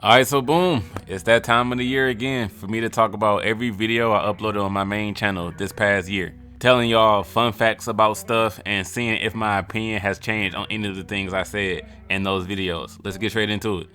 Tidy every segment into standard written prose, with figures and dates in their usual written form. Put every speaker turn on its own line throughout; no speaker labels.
Alright, so boom, it's that time of the year again for me to talk about every video I uploaded on my main channel this past year. Telling y'all fun facts about stuff and seeing if my opinion has changed on any of the things I said in those videos. Let's get straight into it.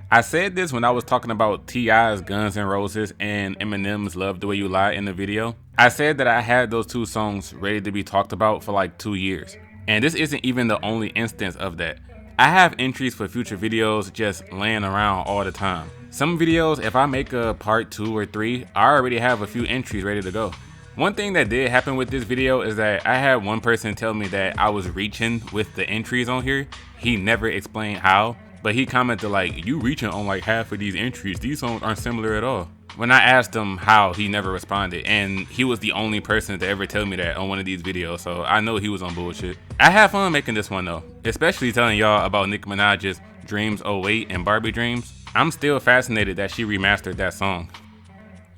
I said this when I was talking about T.I.'s Guns N' Roses and Eminem's Love the Way You Lie in the video. I said that I had those two songs ready to be talked about for like 2 years. And this isn't even the only instance of that. I have entries for future videos just laying around all the time. Some videos, if I make a part 2 or 3, I already have a few entries ready to go. One thing that did happen with this video is that I had one person tell me that I was reaching with the entries on here. He never explained how, but he commented like, "You reaching on like half of these entries, these songs aren't similar at all." When I asked him how, he never responded, and he was the only person to ever tell me that on one of these videos, so I know he was on bullshit. I had fun making this one though, especially telling y'all about Nicki Minaj's Dreams '08 and Barbie Dreams. I'm still fascinated that she remastered that song.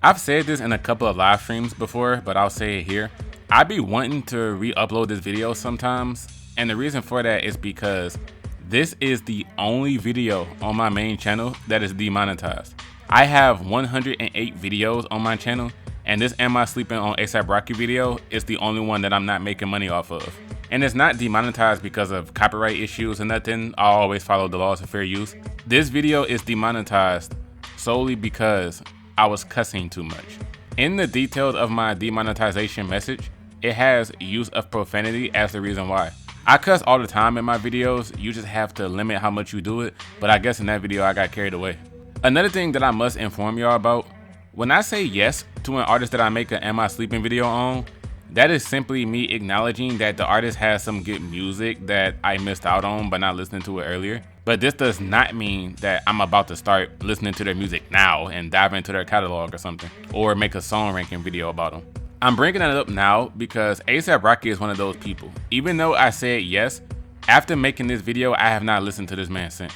I've said this in a couple of live streams before, but I'll say it here. I be wanting to re-upload this video sometimes, and the reason for that is because this is the only video on my main channel that is demonetized. I have 108 videos on my channel, and this Am I Sleepin on A$AP Rocky video is the only one that I'm not making money off of. And it's not demonetized because of copyright issues or nothing. I always follow the laws of fair use. This video is demonetized solely because I was cussing too much. In the details of my demonetization message, it has use of profanity as the reason why. I cuss all the time in my videos, you just have to limit how much you do it, but I guess in that video I got carried away. Another thing that I must inform y'all about, when I say yes to an artist that I make an Am I Sleepin video on, that is simply me acknowledging that the artist has some good music that I missed out on by not listening to it earlier. But this does not mean that I'm about to start listening to their music now and dive into their catalog or something, or make a song ranking video about them. I'm bringing that up now because A$AP Rocky is one of those people. Even though I said yes, after making this video, I have not listened to this man since.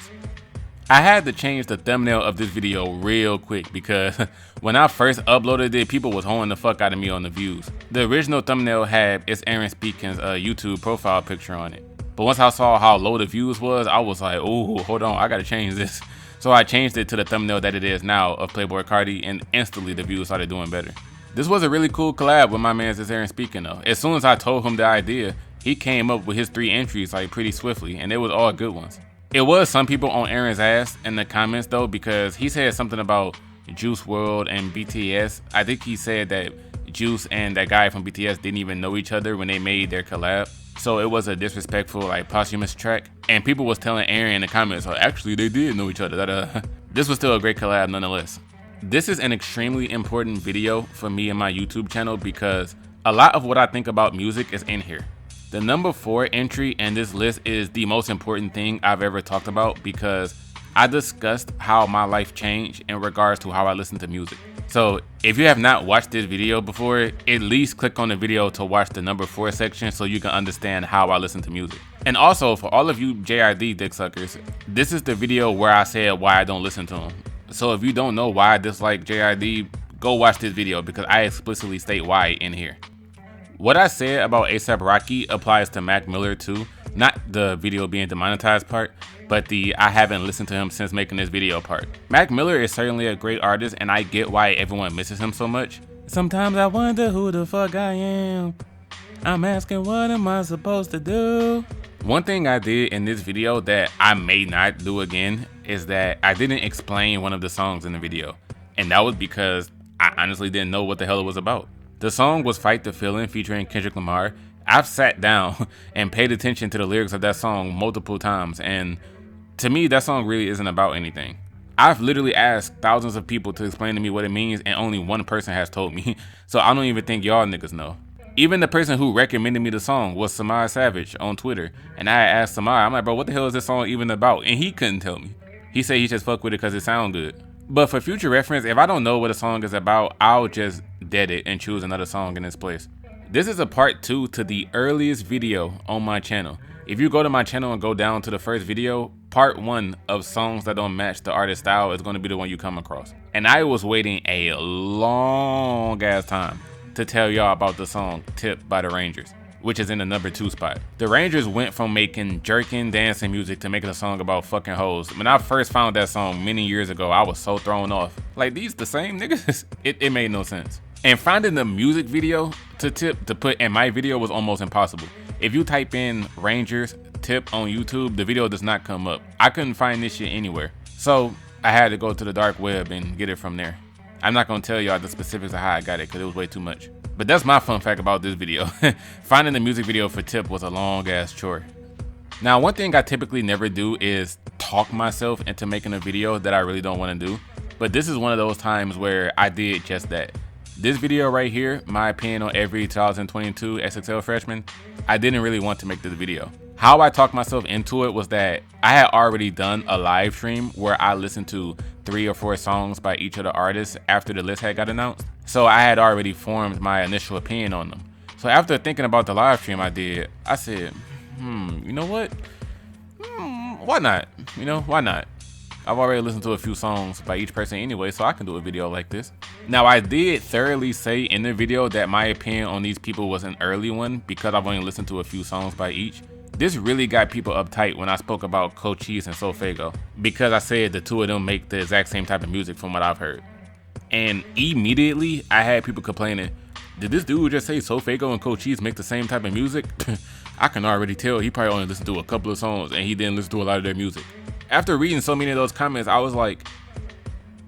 I had to change the thumbnail of this video real quick because when I first uploaded it, people was holding the fuck out of me on the views. The original thumbnail had It's Aaron Speaking's YouTube profile picture on it. But once I saw how low the views was, I was like, oh, hold on, I gotta change this. So I changed it to the thumbnail that it is now of Playboi Carti, and instantly the views started doing better. This was a really cool collab with my man's It's Aaron Speaking though. As soon as I told him the idea, he came up with his 3 entries like pretty swiftly, and they was all good ones. It was some people on Aaron's ass in the comments though, because he said something about Juice WRLD and BTS. I think he said that Juice and that guy from BTS didn't even know each other when they made their collab. So it was a disrespectful like posthumous track. And people was telling Aaron in the comments, oh, actually they did know each other. This was still a great collab nonetheless. This is an extremely important video for me and my YouTube channel because a lot of what I think about music is in here. The number 4 entry in this list is the most important thing I've ever talked about because I discussed how my life changed in regards to how I listen to music. So if you have not watched this video before, at least click on the video to watch the number 4 section so you can understand how I listen to music. And also for all of you J.I.D dick suckers, this is the video where I said why I don't listen to him. So if you don't know why I dislike J.I.D, go watch this video because I explicitly state why in here. What I said about A$AP Rocky applies to Mac Miller too, not the video being demonetized part, but the I haven't listened to him since making this video part. Mac Miller is certainly a great artist and I get why everyone misses him so much. Sometimes I wonder who the fuck I am. I'm asking what am I supposed to do? One thing I did in this video that I may not do again is that I didn't explain one of the songs in the video. And that was because I honestly didn't know what the hell it was about. The song was Fight the Feeling featuring Kendrick Lamar. I've sat down and paid attention to the lyrics of that song multiple times, and to me that song really isn't about anything. I've literally asked thousands of people to explain to me what it means and only one person has told me, so I don't even think y'all niggas know. Even the person who recommended me the song was Samar Savage on Twitter, and I asked Samar, I'm like, bro, what the hell is this song even about? And he couldn't tell me. He said he just fuck with it because it sound good. But for future reference, if I don't know what a song is about, I'll just dead it and choose another song in its place. This is a part 2 to the earliest video on my channel. If you go to my channel and go down to the first video, part 1 of songs that don't match the artist style is going to be the one you come across. And I was waiting a long ass time to tell y'all about the song Tip by the Rangers. which is in the number 2 spot. The Rangers went from making jerking dancing music to making a song about fucking hoes. When I first found that song many years ago, I was so thrown off. Like, these the same niggas? It made no sense. And finding the music video to Tip to put in my video was almost impossible. If you type in Rangers Tip on YouTube, the video does not come up. I couldn't find this shit anywhere. So I had to go to the dark web and get it from there. I'm not gonna tell y'all the specifics of how I got it because it was way too much. But that's my fun fact about this video. Finding the music video for Tip was a long ass chore. Now, one thing I typically never do is talk myself into making a video that I really don't want to do. But this is one of those times where I did just that. This video right here, my opinion on every 2022 SXL freshman, I didn't really want to make this video. How I talked myself into it was that I had already done a live stream where I listened to 3 or 4 songs by each of the artists after the list had got announced. So I had already formed my initial opinion on them. So after thinking about the live stream I did, I said, you know what? Why not? You know, why not? I've already listened to a few songs by each person anyway, so I can do a video like this. Now, I did thoroughly say in the video that my opinion on these people was an early one because I've only listened to a few songs by each. This really got people uptight when I spoke about K.R.I.T and Sofago because I said the two of them make the exact same type of music from what I've heard. And immediately, I had people complaining, did this dude just say Sofago and K.R.I.T make the same type of music? I can already tell he probably only listened to a couple of songs and he didn't listen to a lot of their music. After reading so many of those comments, I was like,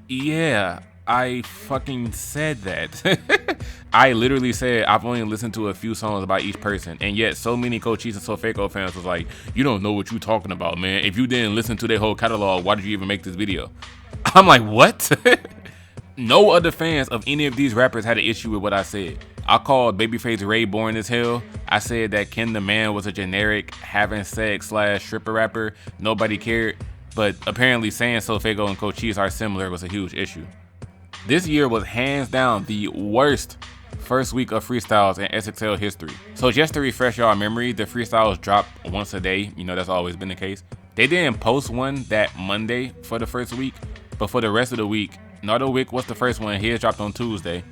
yeah, I fucking said that. I literally said I've only listened to a few songs by each person, and yet so many K.R.I.T and Sofago fans was like, you don't know what you talking about, man. If you didn't listen to their whole catalog, why did you even make this video? I'm like, what? No other fans of any of these rappers had an issue with what I said. I called Babyface Ray boring as hell. I said that Ken the Man was a generic having sex / stripper rapper. Nobody cared. But apparently saying Sofago and K.R.I.T are similar was a huge issue. This year was hands down the worst first week of freestyles in SXL history. So just to refresh y'all memory, the freestyles drop once a day. You know, that's always been the case. They didn't post one that Monday for the first week, but for the rest of the week, Nardo-Wick was the first one. His dropped on Tuesday.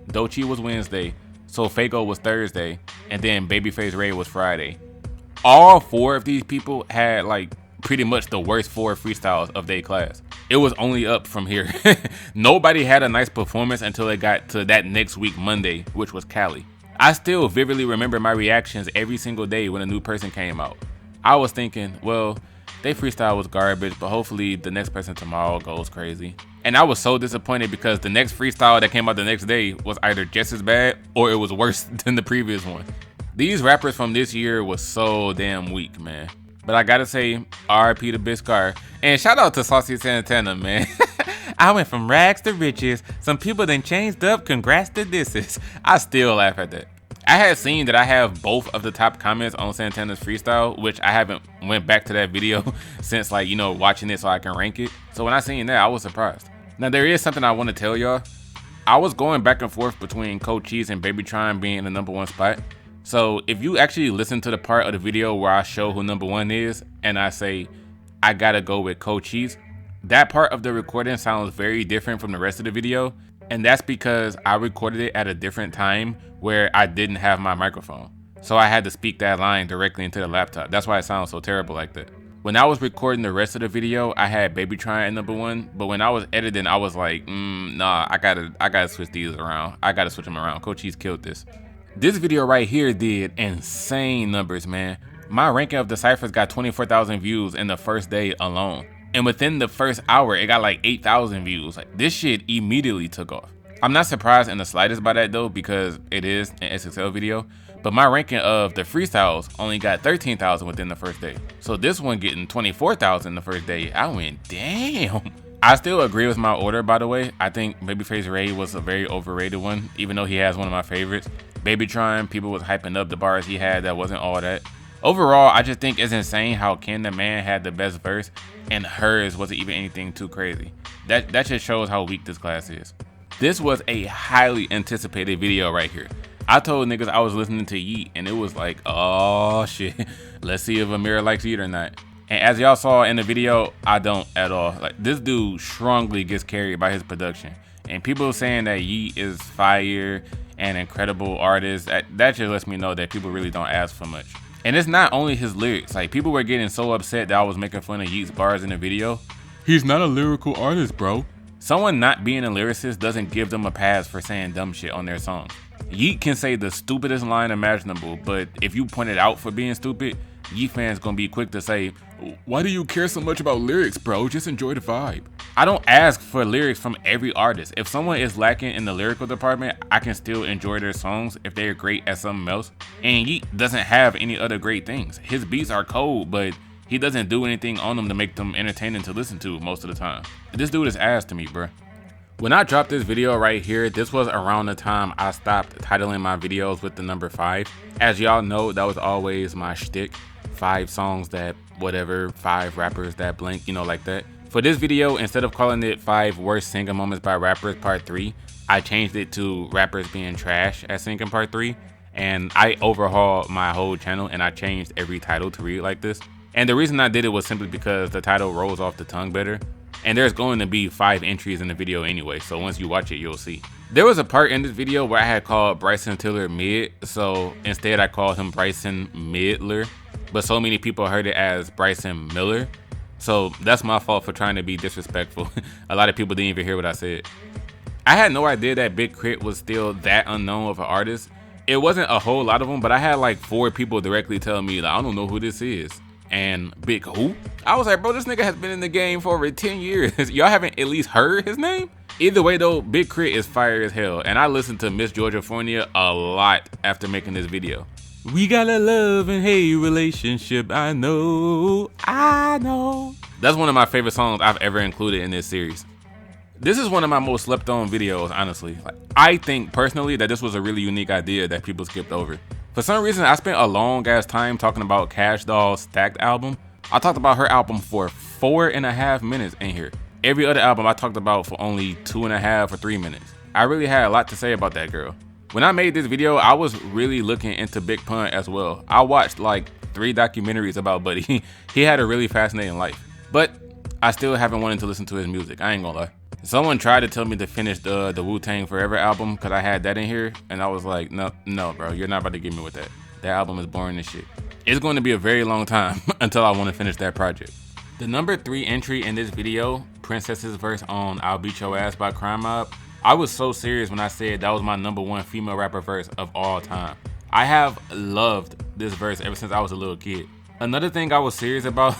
Doja was Wednesday. Sofago was Thursday. And then Babyface Ray was Friday. All 4 of these people had like pretty much the worst 4 freestyles of their class. It was only up from here. Nobody had a nice performance until it got to that next week Monday, which was Cali. I still vividly remember my reactions every single day when a new person came out. I was thinking, well, they freestyle was garbage, but hopefully the next person tomorrow goes crazy. And I was so disappointed because the next freestyle that came out the next day was either just as bad or it was worse than the previous one. These rappers from this year was so damn weak, man. But I gotta say, RIP to Biscar. And shout out to Saucy Santana, man. I went from rags to riches. Some people then changed up. Congrats to this. I still laugh at that. I had seen that I have both of the top comments on Santana's freestyle, which I haven't went back to that video since, like, you know, watching it so I can rank it. So when I seen that, I was surprised. Now, there is something I want to tell y'all. I was going back and forth between K.R.I.T and Baby Tron being in the number 1 spot. So if you actually listen to the part of the video where I show who number 1 is and I say, I gotta go with K.R.I.T, that part of the recording sounds very different from the rest of the video. And that's because I recorded it at a different time where I didn't have my microphone. So I had to speak that line directly into the laptop. That's why it sounds so terrible like that. When I was recording the rest of the video, I had Baby Tron at number 1, but when I was editing, I was like, nah, I gotta switch these around. I gotta switch them around. K.R.I.T's killed this. This video right here did insane numbers, man. My ranking of the Cyphers got 24,000 views in the first day alone. And within the first hour, it got like 8,000 views. Like, this shit immediately took off. I'm not surprised in the slightest by that though, because it is an SXL video. But my ranking of the freestyles only got 13,000 within the first day. So this one getting 24,000 the first day, I went, damn. I still agree with my order, by the way. I think Babyface Ray was a very overrated one, even though he has one of my favorites. Baby Tron, people was hyping up the bars he had that wasn't all that. Overall, I just think it's insane how Ken the Man had the best verse and hers wasn't even anything too crazy. That just shows how weak this class is. This was a highly anticipated video right here. I told niggas I was listening to Yeat and it was like, oh shit, let's see if Amiri likes Yeat or not. And as y'all saw in the video, I don't at all. Like, this dude strongly gets carried by his production. And people saying that Yeat is fire and incredible artist. That just lets me know that people really don't ask for much. And it's not only his lyrics. Like, people were getting so upset that I was making fun of Yeat's bars in the video. He's not a lyrical artist, bro. Someone not being a lyricist doesn't give them a pass for saying dumb shit on their songs. Yeat can say the stupidest line imaginable, but if you point it out for being stupid, Yeat fans gonna be quick to say, why do you care so much about lyrics, bro? Just enjoy the vibe. I don't ask for lyrics from every artist. If someone is lacking in the lyrical department, I can still enjoy their songs if they're great at something else. And Yeat doesn't have any other great things. His beats are cold, but he doesn't do anything on them to make them entertaining to listen to most of the time. This dude is ass to me, bro. When I dropped this video right here, this was around the time I stopped titling my videos with the number 5. As y'all know, that was always my shtick. 5 songs that whatever, 5 rappers that blank, you know, like that. For this video, instead of calling it 5 worst singing moments by rappers part 3, I changed it to rappers being trash at singing part 3. And I overhauled my whole channel and I changed every title to read like this. And the reason I did it was simply because the title rolls off the tongue better. And there's going to be 5 entries in the video anyway, so once you watch it, you'll see. There was a part in this video where I had called Bryson Tiller mid, so instead I called him Bryson Midler, but so many people heard it as Bryson Miller, so that's my fault for trying to be disrespectful. A lot of people didn't even hear what I said. I had no idea that Big K.R.I.T was still that unknown of an artist. It wasn't a whole lot of them, but I had like 4 people directly tell me, like, I don't know who this is. And Big who? I was like, bro, this nigga has been in the game for over 10 years. Y'all haven't at least heard his name? Either way though, Big K.R.I.T is fire as hell. And I listened to Miss Georgiafornia a lot after making this video. We got a love and hate relationship, I know. That's one of my favorite songs I've ever included in this series. This is one of my most slept on videos, honestly. Like, I think personally that this was a really unique idea that people skipped over. For some reason, I spent a long ass time talking about Cash Doll's Stacked album. I talked about her album for 4.5 minutes in here. Every other album I talked about for only 2.5 or 3 minutes. I really had a lot to say about that girl. When I made this video, I was really looking into Big Pun as well. I watched like 3 documentaries about Buddy. He had a really fascinating life. But I still haven't wanted to listen to his music, I ain't gonna lie. Someone tried to tell me to finish the Wu-Tang Forever album because I had that in here, and I was like, no, bro, you're not about to get me with that. That album is boring as shit. It's going to be a very long time until I want to finish that project. The number 3 entry in this video, Princess's verse on I'll Beat Your Ass by Crime Mob. I was so serious when I said that was my number 1 female rapper verse of all time. I have loved this verse ever since I was a little kid. Another thing I was serious about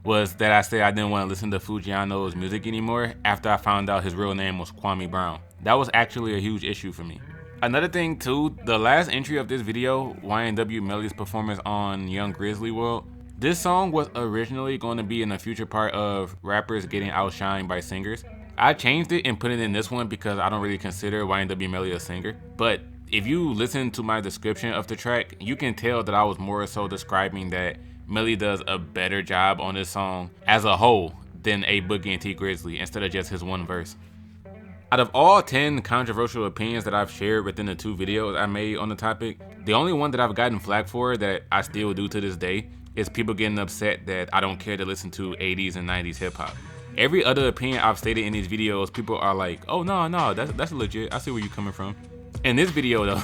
was that I said I didn't want to listen to Fujiano's music anymore after I found out his real name was Kwame Brown. That was actually a huge issue for me. Another thing too, the last entry of this video, YNW Melly's performance on Young Grizzly World, this song was originally going to be in a future part of rappers getting outshined by singers. I changed it and put it in this one because I don't really consider YNW Melly a singer. But if you listen to my description of the track, you can tell that I was more so describing that Melly does a better job on this song as a whole than A Boogie and T Grizzly instead of just his one verse. Out of all 10 controversial opinions that I've shared within the 2 videos I made on the topic, the only one that I've gotten flack for that I still do to this day is people getting upset that I don't care to listen to 80s and 90s hip hop. Every other opinion I've stated in these videos, people are like, oh no, that's legit, I see where you're coming from. In this video though,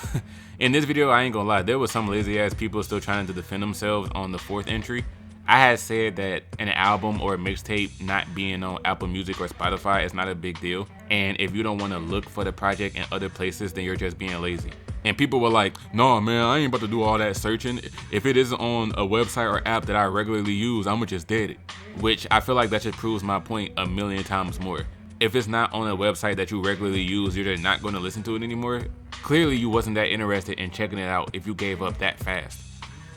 I ain't gonna lie, there was some lazy ass people still trying to defend themselves on the 4th entry. I had said that an album or a mixtape not being on Apple Music or Spotify is not a big deal. And if you don't want to look for the project in other places, then you're just being lazy. And people were like, no man, I ain't about to do all that searching. If it isn't on a website or app that I regularly use, I'ma just dead it. Which I feel like that just proves my point a million times more. If it's not on a website that you regularly use, you're just not going to listen to it anymore. Clearly you wasn't that interested in checking it out if you gave up that fast.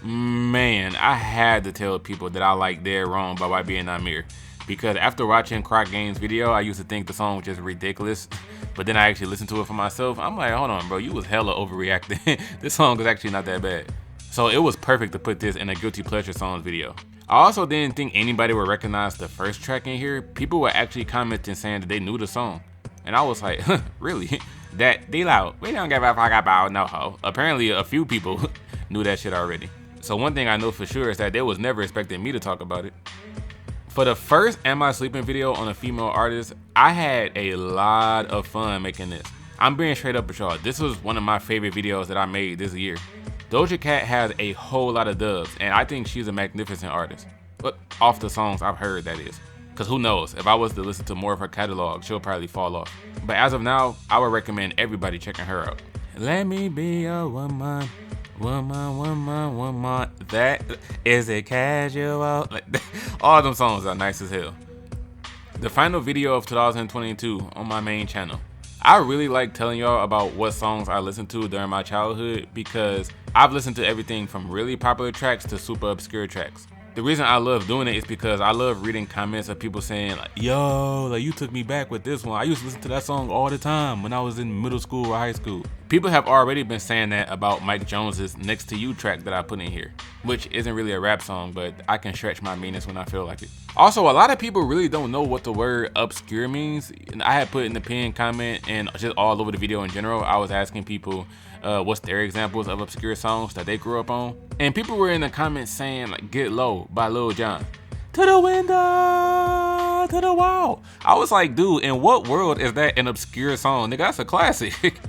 Man, I had to tell people that I like Dead Wrong by YB and Amiri. Because after watching Croc Game's video, I used to think the song was just ridiculous. But then I actually listened to it for myself. I'm like, hold on, bro, you was hella overreacting. This song is actually not that bad. So it was perfect to put this in a Guilty Pleasure songs video. I also didn't think anybody would recognize the first track in here. People were actually commenting saying that they knew the song. And I was like, really? That D-Loud, we don't give a fuck about no hoe. Apparently a few people knew that shit already. So one thing I know for sure is that they was never expecting me to talk about it. For the first Am I Sleepin video on a female artist, I had a lot of fun making this. I'm being straight up with y'all. This was one of my favorite videos that I made this year. Doja Cat has a whole lot of dubs, and I think she's a magnificent artist. But off the songs I've heard, that is. Cause who knows, if I was to listen to more of her catalog, she'll probably fall off. But as of now, I would recommend everybody checking her out. Let me be a woman, woman, woman, woman. That is a casual. All them songs are nice as hell. The final video of 2022 on my main channel. I really like telling y'all about what songs I listened to during my childhood because I've listened to everything from really popular tracks to super obscure tracks. The reason I love doing it is because I love reading comments of people saying like, yo, like you took me back with this one. I used to listen to that song all the time when I was in middle school or high school. People have already been saying that about Mike Jones's Next to You track that I put in here, which isn't really a rap song, but I can stretch my meanings when I feel like it. Also, a lot of people really don't know what the word obscure means. And I had put in the pinned comment and just all over the video in general, I was asking people what's their examples of obscure songs that they grew up on. And people were in the comments saying like Get Low by Lil Jon. To the window, to the wall. I was like, dude, in what world is that an obscure song? Nigga, that's a classic.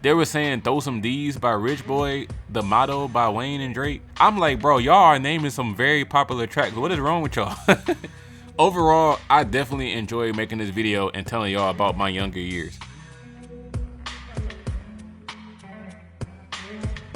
They were saying Throw Some D's by Rich Boy, The Motto by Wayne and Drake. I'm like, bro, y'all are naming some very popular tracks. What is wrong with y'all? Overall, I definitely enjoy making this video and telling y'all about my younger years.